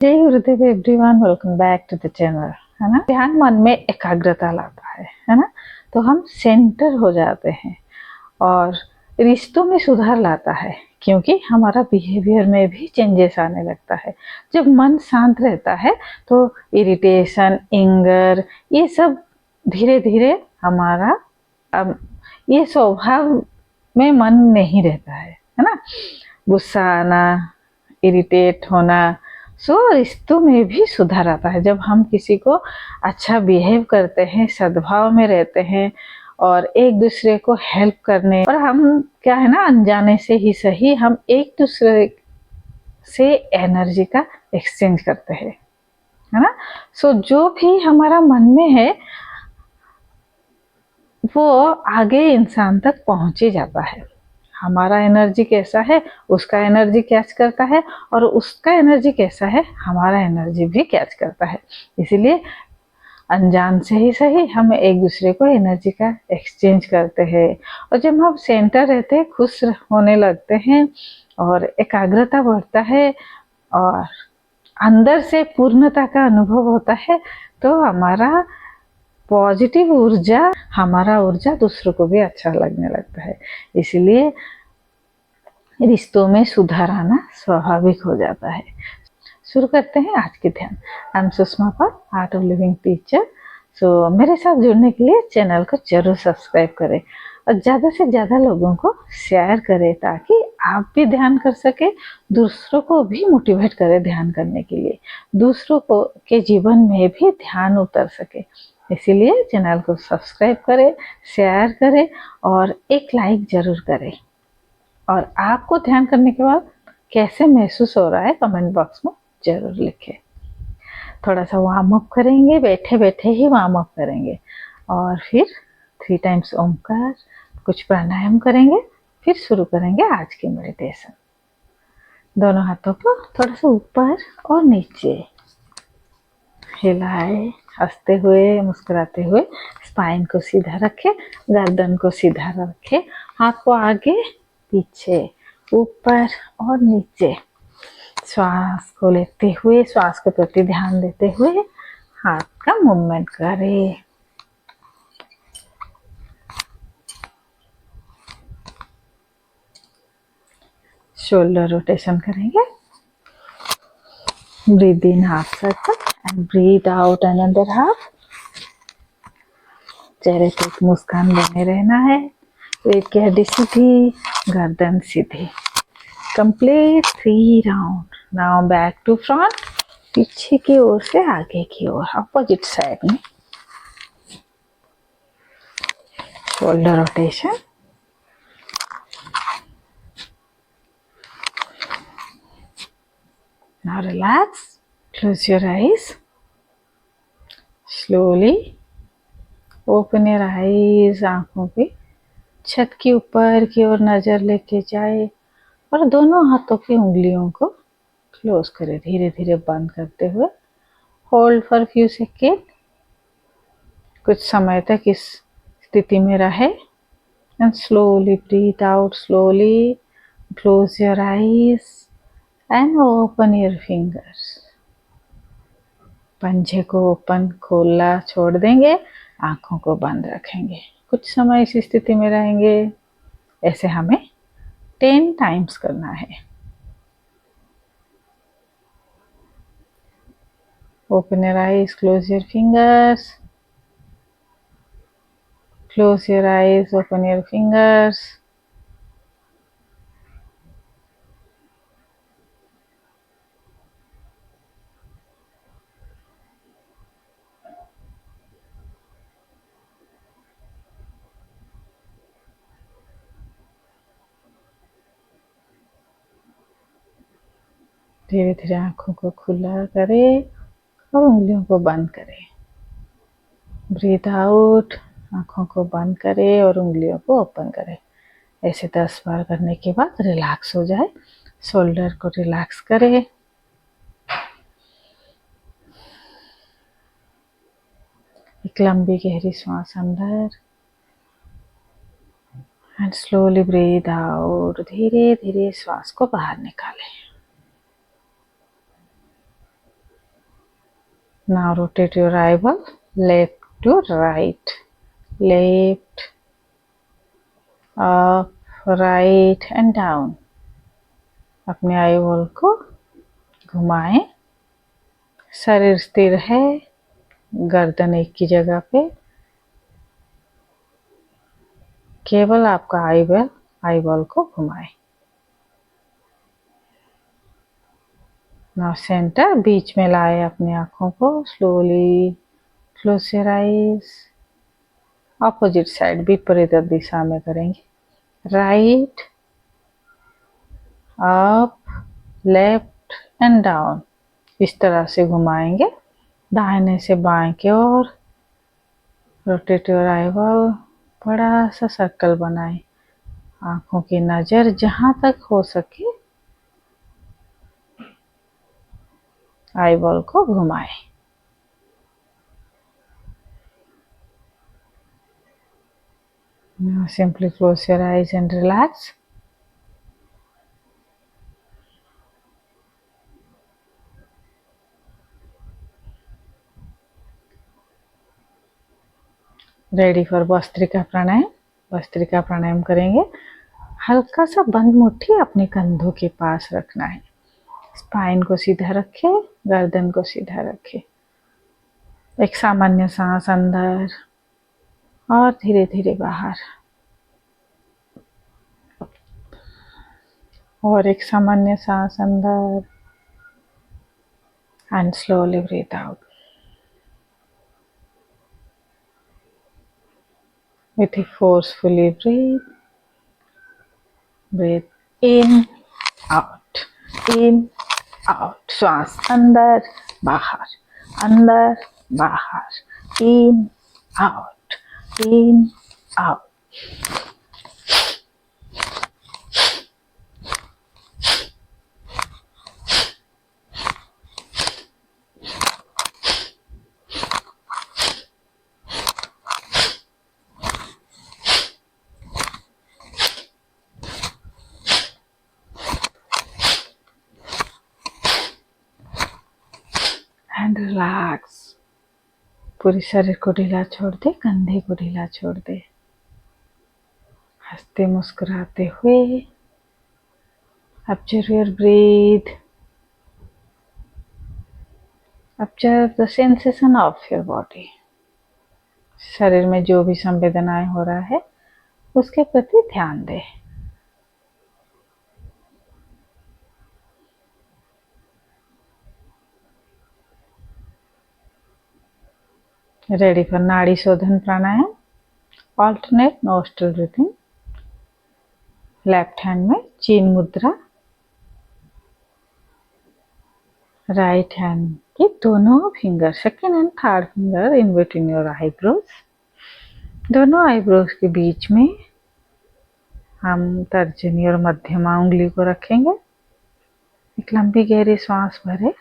जय Gurudev everyone, welcome back to the channel. है ना, ध्यान मन में एकाग्रता लाता है ना। तो हम सेंटर हो जाते हैं और रिश्तों में सुधार लाता है, क्योंकि हमारा बिहेवियर में भी चेंजेस आने लगता है। जब मन शांत रहता है तो इरिटेशन, एंगर, ये सब धीरे धीरे हमारा ये स्वभाव में मन नहीं रहता है ना। गुस्सा आना, इरिटेट होना, रिश्तों में भी सुधार आता है जब हम किसी को अच्छा बिहेव करते हैं, सद्भाव में रहते हैं और एक दूसरे को हेल्प करने, और हम क्या है ना, अनजाने से ही सही हम एक दूसरे से एनर्जी का एक्सचेंज करते हैं, है ना। जो भी हमारा मन में है वो आगे इंसान तक पहुंच ही जाता है। हमारा एनर्जी कैसा है उसका एनर्जी कैच करता है, और उसका एनर्जी कैसा है हमारा एनर्जी भी कैच करता है। इसीलिए अनजान से ही सही हम एक दूसरे को एनर्जी का एक्सचेंज करते हैं। और जब हम सेंटर रहते हैं, खुश होने लगते हैं और एकाग्रता बढ़ता है और अंदर से पूर्णता का अनुभव होता है, तो हमारा पॉजिटिव ऊर्जा, हमारा ऊर्जा दूसरों को भी अच्छा लगने लगता है। इसलिए रिश्तों में सुधार आना स्वाभाविक हो जाता है। शुरू करते हैं आज के ध्यान। I am Sushma Pal, art of living teacher. मेरे साथ जुड़ने के लिए चैनल को जरूर सब्सक्राइब करें और ज़्यादा से ज़्यादा लोगों को शेयर करें, ताकि आप भी ध्यान कर सके, दूसरों को भी मोटिवेट करें ध्यान करने के लिए, दूसरों को के जीवन में भी ध्यान उतर सके। इसीलिए चैनल को सब्सक्राइब करें, शेयर करें और एक लाइक जरूर करें। और आपको ध्यान करने के बाद कैसे महसूस हो रहा है कमेंट बॉक्स में जरूर लिखें। थोड़ा सा वार्म अप करेंगे, बैठे बैठे ही वार्म अप करेंगे और फिर 3 टाइम्स ओमकार, कुछ प्राणायाम करेंगे, फिर शुरू करेंगे आज की मेडिटेशन। दोनों हाथों को थोड़ा सा ऊपर और नीचे हिलाए, हंसते हुए, मुस्कुराते हुए। स्पाइन को सीधा रखें, गर्दन को सीधा रखें, हाथ को आगे पीछे, ऊपर और नीचे। श्वास को लेते हुए, श्वास के प्रति ध्यान देते हुए हाथ का मूवमेंट करें। शोल्डर रोटेशन करेंगे। Breathe in half circle and breathe out another half. चेहरे पे एक मुस्कान बने रहना है। पेट की हड्डी सीधी, गर्दन सीधी। Complete 3 round. Now back to front, पीछे की ओर से आगे की ओर, अपोजिट साइड में। Shoulder rotation. Now relax, close your eyes. Slowly open your eyes. आंखों पे छत के ऊपर की ओर नजर लेके जाए और दोनों हाथों की उंगलियों को क्लोज करें, धीरे धीरे बंद करते हुए। होल्ड फॉर फ्यू सेकेंड, कुछ समय तक इस स्थिति में रहे and slowly breathe out. Slowly close your eyes and open your fingers. पंजे को ओपन खोलना छोड़ देंगे, आंखों को बंद रखेंगे। कुछ समय इस स्थिति में रहेंगे। ऐसे हमें 10 टाइम्स करना है। Open your eyes, close your fingers, close your eyes, open your fingers. धीरे धीरे आंखों को खुला करें और उंगलियों को बंद करें। ब्रीथ आउट, आंखों को बंद करें और उंगलियों को ओपन करें। ऐसे 10 बार करने के बाद रिलैक्स हो जाए। शोल्डर को रिलैक्स करें। एक लंबी गहरी सांस अंदर एंड स्लोली ब्रीथ आउट। धीरे धीरे श्वास को बाहर निकालें। Now rotate your eyeball left to right, left, up, right and down. अपने eyeball को घुमाएं। शरीर स्थिर है, गर्दन एक की जगह पे, केवल आपका आईबॉल को घुमाएं। नाउ सेंटर, बीच में लाए अपने आंखों को। Slowly close your eyes. Opposite side, विपरीत दिशा में करेंगे। Right, up, left and down, इस तरह से घुमाएंगे। दाहिने से बाएं की ओर। रोटेट योर आईबॉल, बड़ा सा सर्कल बनाएं। आंखों की नजर जहां तक हो सके आईबॉल को घुमाएं। Now simply close your eyes and relax. Ready for bhastrika pranayama. Bhastrika pranayama करेंगे। हल्का सा बंद मुट्ठी अपने कंधों के पास रखना है। स्पाइन को सीधा रखें, गर्दन को सीधा रखें। एक सामान्य सांस अंदर और धीरे धीरे बाहर, और एक सामान्य सांस अंदर and slowly breathe out. With a forcefully breathe in, out, in, out. श्वास अंदर बाहर, अंदर बाहर, in, out, in, out. And relax. पूरे शरीर को ढीला छोड़ दे, कंधे को ढीला छोड़ दे। हंसते मुस्कुराते हुए observe your breathe, observe the sensation of your body. शरीर में जो भी संवेदनाएं हो रहा है उसके प्रति ध्यान दे। Ready for nadi shodhan pranayama. Alternate nostril breathing. Left hand में चीन मुद्रा, राइट हैंड के दोनों finger, second and third finger in between your eyebrows. दोनों आईब्रोज के बीच में हम तर्जनी और मध्यमा उंगली को रखेंगे। एक लंबी गहरी सांस भरे।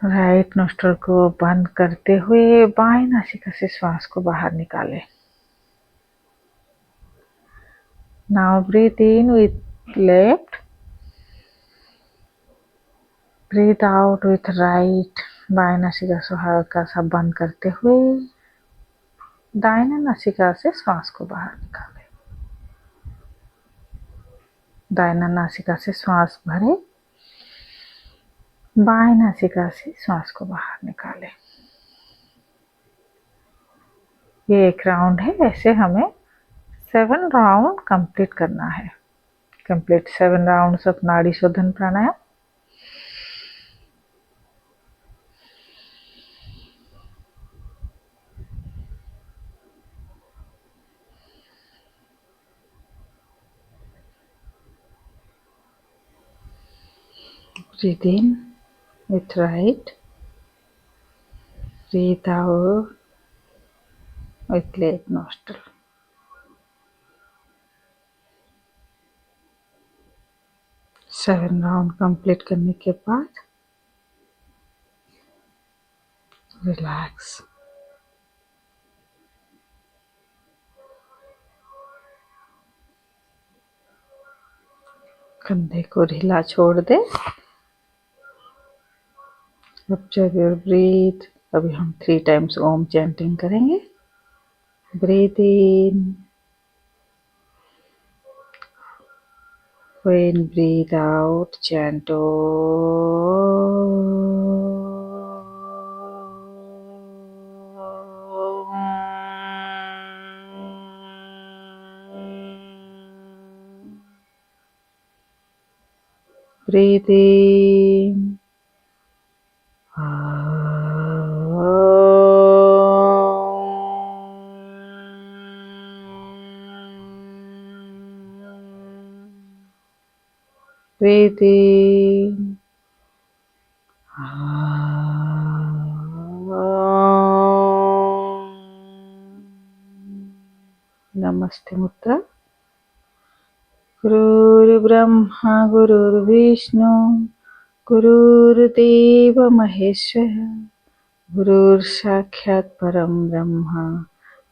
राइट नोस्ट्रल को बंद करते हुए बाएं नासिका से श्वास को बाहर निकालें। Now breathe in with left, breathe out with right. बाएं नासिका से हल्का सा बंद करते हुए दाहिने नासिका से श्वास को बाहर निकालें। दाहिना नासिका से श्वास भरे, बाएं नासिका से श्वास को बाहर निकालें। ये एक राउंड है, ऐसे हमें 7 राउंड कंप्लीट करना है। कंप्लीट 7 राउंड्स ऑफ नाड़ी शोधन प्राणायाम। Breathe in with right, breathe out with left nostril. Seven round complete करने के बाद रिलैक्स। कंधे को ढीला छोड़ दे। Observe your breathe. अभी हम 3 टाइम्स ओम चैंटिंग करेंगे। Breathe in, when breathe out, chant breathe in, breathe in, नमस्ते मुद्रा। गुरुर्ब्रह्मा गुरुर्विष्णु गुरुर्देव महेश्वर गुरुर्साक्षात् परम ब्रह्म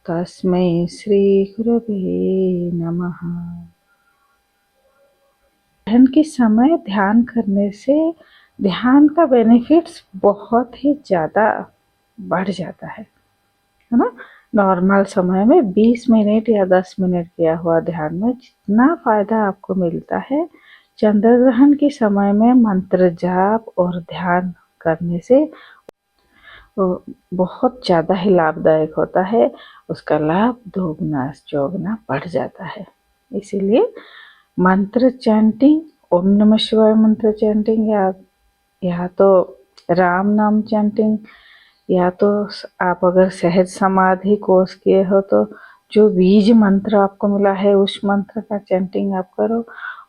तस्मै श्री गुरवे नमः। ध्यान के समय ध्यान करने से ध्यान का बेनिफिट्स बहुत ही ज़्यादा बढ़ जाता है ना। नॉर्मल समय में 20 मिनट या 10 मिनट किया हुआ ध्यान में जितना फायदा आपको मिलता है, चंद्र ग्रहण के समय में मंत्र जाप और ध्यान करने से बहुत ज़्यादा ही लाभदायक होता है। उसका लाभ दोगुना चौगुना बढ़ जाता है। इसीलिए मंत्र चैंटिंग, ओम नमः शिवाय मंत्र चैंटिंग या तो राम नाम चैंटिंग, या तो आप अगर सहज समाधि कोर्स किए हो तो जो बीज मंत्र आपको मिला है उस मंत्र का चैंटिंग आप करो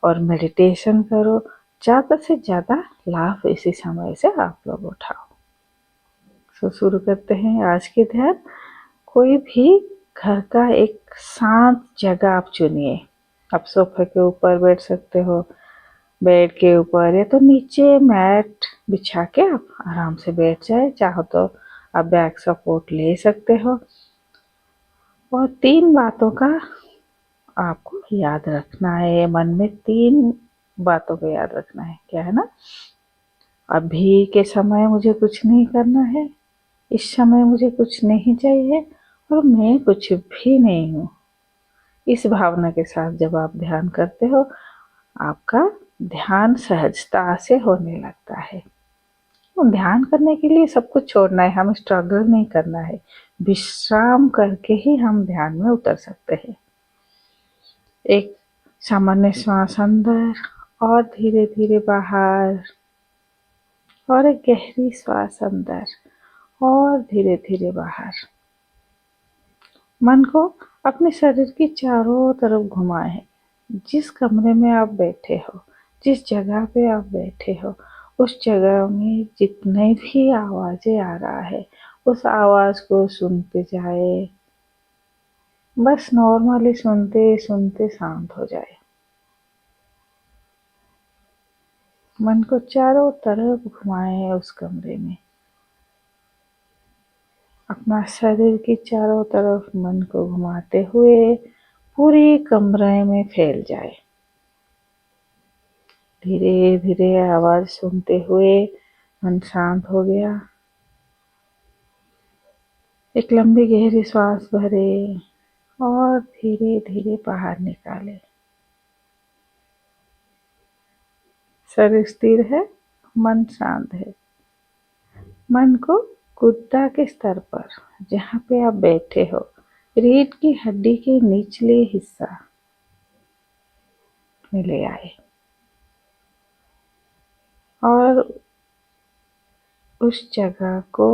और मेडिटेशन करो। ज़्यादा से ज़्यादा लाभ इसी समय से आप लोग उठाओ। तो शुरू करते हैं आज के ध्यान। कोई भी घर का एक शांत जगह आप चुनिए। आप सोफे के ऊपर बैठ सकते हो, बेड के ऊपर, या तो नीचे मैट बिछा के आप आराम से बैठ जाए। चाहो तो आप बैक सपोर्ट ले सकते हो। और 3 बातों का आपको याद रखना है। मन में 3 बातों को याद रखना है। क्या है ना? अभी के समय मुझे कुछ नहीं करना है, इस समय मुझे कुछ नहीं चाहिए और मैं कुछ भी नहीं हूँ। इस भावना के साथ जब आप ध्यान करते हो, आपका ध्यान सहजता से होने लगता है। तो ध्यान करने के लिए सब कुछ छोड़ना है, हमें स्ट्रगल नहीं करना है। विश्राम करके ही हम ध्यान में उतर सकते हैं। एक सामान्य श्वास अंदर और धीरे धीरे बाहर, और एक गहरी श्वास अंदर और धीरे धीरे बाहर। मन को अपने शरीर की चारों तरफ घुमाएं। जिस कमरे में आप बैठे हो, जिस जगह पे आप बैठे हो, उस जगह में जितने भी आवाजें आ रहा है उस आवाज को सुनते जाए। बस नॉर्मली सुनते सुनते शांत हो जाए। मन को चारों तरफ घुमाएं उस कमरे में। अपना शरीर की चारों तरफ मन को घुमाते हुए पूरे कमरे में फैल जाए। धीरे धीरे आवाज सुनते हुए मन शांत हो गया। एक लंबी गहरी सांस भरे और धीरे धीरे बाहर निकाले। शरीर स्थिर है, मन शांत है। मन को गुद्दा के स्तर पर, जहाँ पे आप बैठे हो, रीढ़ की हड्डी के निचले हिस्सा में ले आए और उस जगह को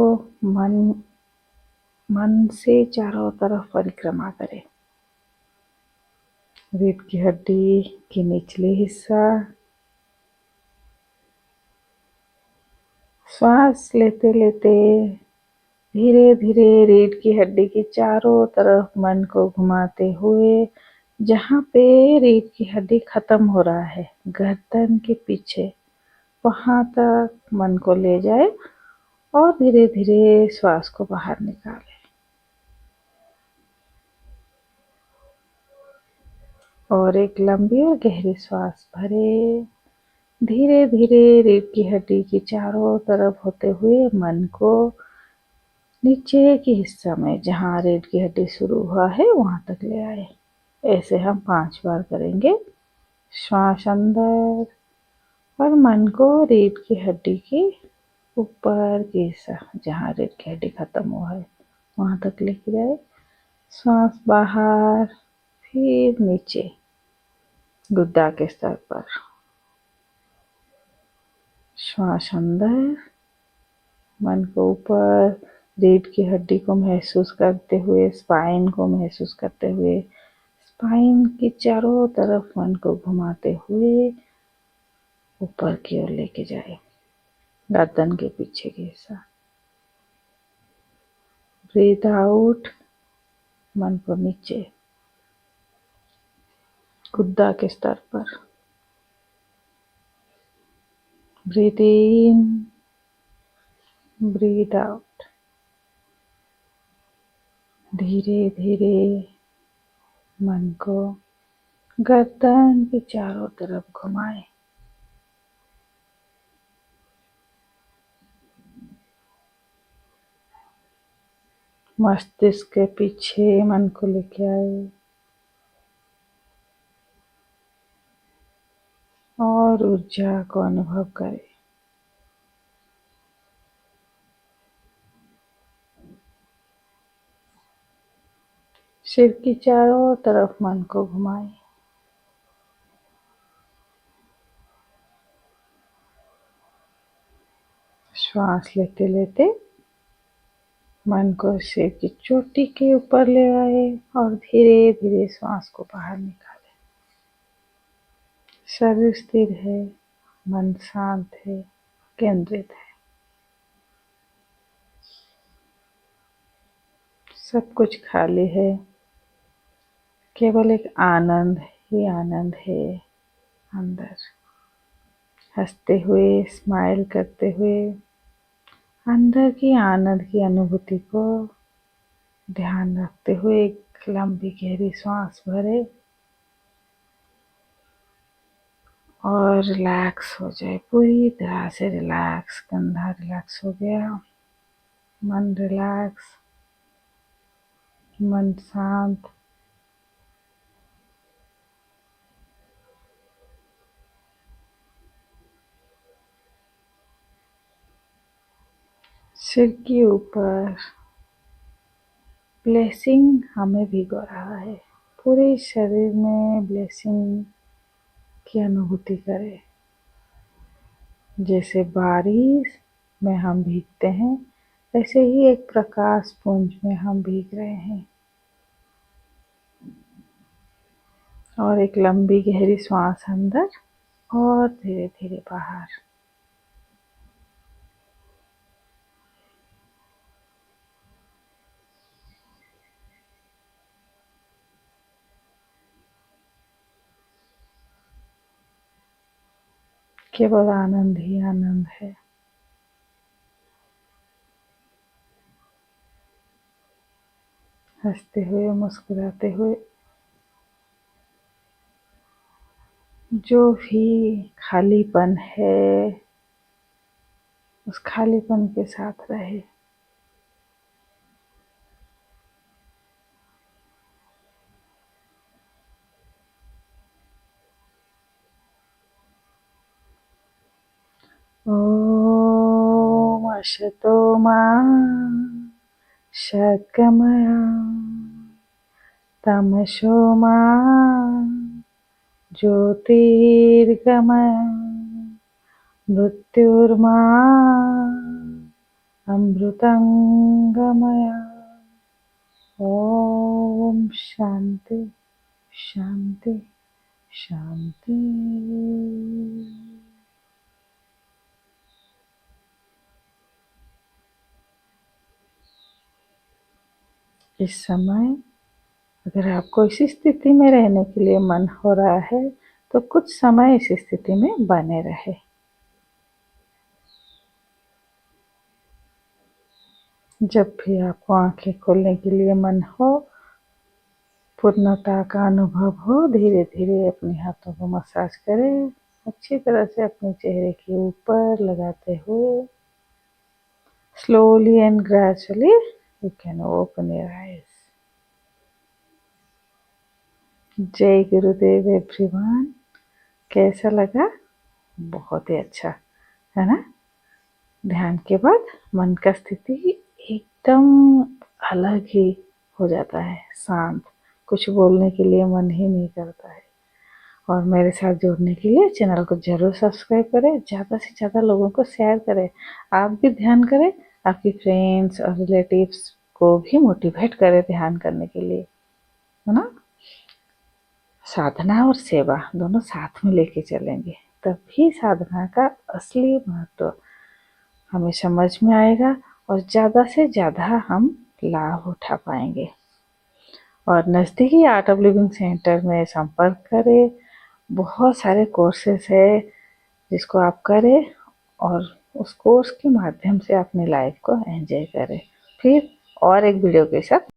मन से चारों तरफ परिक्रमा करें। रीढ़ की हड्डी के निचले हिस्सा, श्वास लेते लेते धीरे धीरे रीढ़ की हड्डी की चारों तरफ मन को घुमाते हुए, जहाँ पे रीढ़ की हड्डी खत्म हो रहा है, गर्दन के पीछे, वहां तक मन को ले जाए और धीरे धीरे श्वास को बाहर निकाले। और एक लंबी और गहरी श्वास भरे धीरे धीरे रीढ़ की हड्डी की चारों तरफ होते हुए मन को नीचे के हिस्सा में जहाँ रीढ़ की हड्डी शुरू हुआ है वहाँ तक ले आए। ऐसे हम 5 बार करेंगे। श्वास अंदर और मन को रीढ़ की हड्डी के ऊपर के हिस्सा जहाँ रीढ़ की हड्डी खत्म हुआ है वहाँ तक लेके जाए। श्वास बाहर, फिर नीचे गुद्दा के स्तर पर। श्वास अंदर, मन को ऊपर रीढ़ की हड्डी को महसूस करते हुए, स्पाइन को महसूस करते हुए, स्पाइन की चारों तरफ मन को घुमाते हुए ऊपर की ओर लेके जाए, गर्दन के पीछे के हिस्सा। ब्रीथ आउट, मन को नीचे गुद्दा के स्तर पर। ब्रीथ इन, ब्रीथ आउट। धीरे धीरे मन को गर्दन के चारों तरफ घुमाए। मस्तिष्क के पीछे मन को लेके आए और ऊर्जा को अनुभव करें। सिर की चारों तरफ मन को घुमाए। श्वास लेते लेते मन को सिर की चोटी के ऊपर ले आए और धीरे धीरे श्वास को बाहर निकाले। शरीर स्थिर है, मन शांत है, केंद्रित है। सब कुछ खाली है, केवल एक आनंद ही आनंद है अंदर। हंसते हुए, स्माइल करते हुए अंदर की आनंद की अनुभूति को ध्यान रखते हुए एक लंबी गहरी सांस भरे और रिलैक्स हो जाए। पूरी तरह से रिलैक्स। कंधा रिलैक्स हो गया, मन रिलैक्स, मन शांत। सिर के ऊपर ब्लेसिंग हमें भिगो रहा है। पूरे शरीर में ब्लेसिंग की अनुभूति करें। जैसे बारिश में हम भीगते हैं, ऐसे ही एक प्रकाश पुंज में हम भीग रहे हैं। और एक लंबी गहरी सांस अंदर और धीरे धीरे बाहर। केवल आनंद ही आनंद है। हंसते हुए, मुस्कुराते हुए, जो भी खालीपन है उस खालीपन के साथ रहे। ओम असतो मा सद्गमय तमसो मा ज्योतिर्गमय मृत्युर्मा अमृतंगमय। ओम शांति शांति शांति। इस समय अगर आपको इस स्थिति में रहने के लिए मन हो रहा है तो कुछ समय इस स्थिति में बने रहे। जब भी आपको आंखें खोलने के लिए मन हो, पूर्णता का अनुभव हो, धीरे धीरे अपने हाथों को मसाज करें अच्छी तरह से अपने चेहरे के ऊपर लगाते हुए slowly and gradually you can open your eyes. जय गुरुदेव एवरीवन। कैसा लगा? बहुत ही अच्छा है ना। ध्यान के बाद मन का स्थिति एकदम अलग ही हो जाता है, शांत। कुछ बोलने के लिए मन ही नहीं करता है। और मेरे साथ जुड़ने के लिए चैनल को जरूर सब्सक्राइब करें, ज़्यादा से ज़्यादा लोगों को शेयर करें। आप भी ध्यान करें, आपकी फ्रेंड्स और रिलेटिव्स को भी मोटिवेट करें ध्यान करने के लिए, है ना। साधना और सेवा दोनों साथ में लेके चलेंगे, तभी साधना का असली महत्व हमें समझ में आएगा और ज़्यादा से ज़्यादा हम लाभ उठा पाएंगे। और नज़दीकी आर्ट ऑफ लिविंग सेंटर में संपर्क करें। बहुत सारे कोर्सेस है जिसको आप करें और उस कोर्स के माध्यम से अपनी लाइफ को एंजॉय करें। फिर और एक वीडियो के साथ